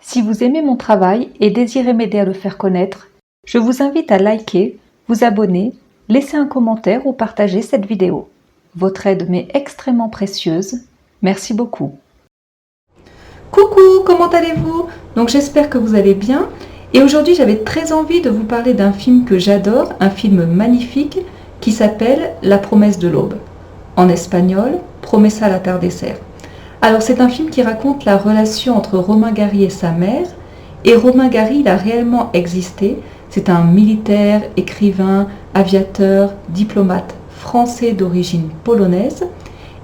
Si vous aimez mon travail et désirez m'aider à le faire connaître, je vous invite à liker, vous abonner, laisser un commentaire ou partager cette vidéo. Votre aide m'est extrêmement précieuse. Merci beaucoup. Coucou, comment allez-vous? Donc j'espère que vous allez bien. Et aujourd'hui j'avais très envie de vous parler d'un film que j'adore, un film magnifique qui s'appelle La promesse de l'aube. En espagnol, Promesa al atardecer. Alors c'est un film qui raconte la relation entre Romain Gary et sa mère. Et Romain Gary, il a réellement existé. C'est un militaire, écrivain, aviateur, diplomate français d'origine polonaise.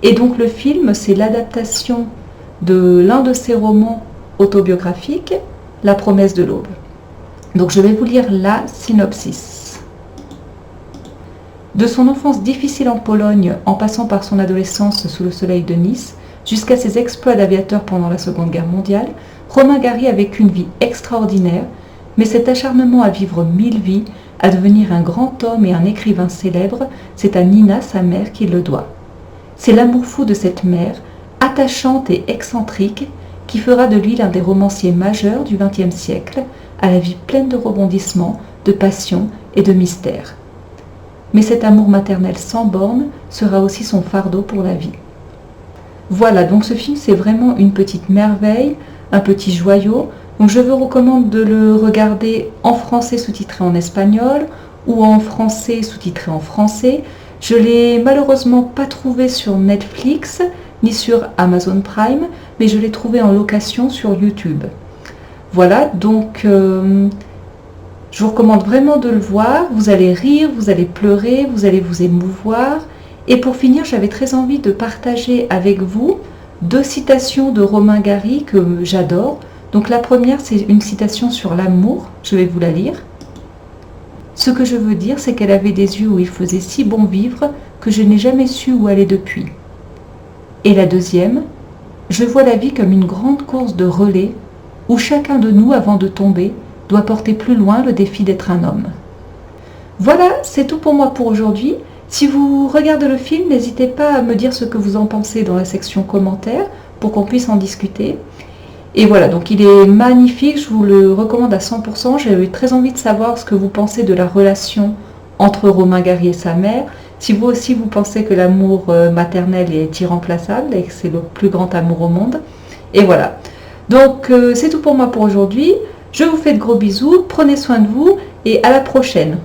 Et donc le film, c'est l'adaptation de l'un de ses romans autobiographiques, La promesse de l'aube. Donc je vais vous lire la synopsis. De son enfance difficile en Pologne, en passant par son adolescence sous le soleil de Nice, jusqu'à ses exploits d'aviateur pendant la Seconde Guerre mondiale, Romain Gary a vécu une vie extraordinaire, mais cet acharnement à vivre 1000 vies, à devenir un grand homme et un écrivain célèbre, c'est à Nina, sa mère, qu'il le doit. C'est l'amour fou de cette mère, attachante et excentrique, qui fera de lui l'un des romanciers majeurs du XXe siècle, à la vie pleine de rebondissements, de passion et de mystère. Mais cet amour maternel sans bornes sera aussi son fardeau pour la vie. Voilà, donc ce film c'est vraiment une petite merveille, un petit joyau. Donc je vous recommande de le regarder en français sous-titré en espagnol ou en français sous-titré en français. Je ne l'ai malheureusement pas trouvé sur Netflix ni sur Amazon Prime, mais je l'ai trouvé en location sur YouTube. Voilà, donc je vous recommande vraiment de le voir. Vous allez rire, vous allez pleurer, vous allez vous émouvoir. Et pour finir, j'avais très envie de partager avec vous 2 citations de Romain Gary que j'adore. Donc la première, c'est une citation sur l'amour. Je vais vous la lire. Ce que je veux dire, c'est qu'elle avait des yeux où il faisait si bon vivre que je n'ai jamais su où aller depuis. Et la deuxième, je vois la vie comme une grande course de relais où chacun de nous, avant de tomber, doit porter plus loin le défi d'être un homme. Voilà, c'est tout pour moi pour aujourd'hui. Si vous regardez le film, n'hésitez pas à me dire ce que vous en pensez dans la section commentaires pour qu'on puisse en discuter. Et voilà, donc il est magnifique, je vous le recommande à 100%. J'ai eu très envie de savoir ce que vous pensez de la relation entre Romain Gary et sa mère. Si vous aussi vous pensez que l'amour maternel est irremplaçable et que c'est le plus grand amour au monde. Et voilà. Donc c'est tout pour moi pour aujourd'hui. Je vous fais de gros bisous, prenez soin de vous et à la prochaine.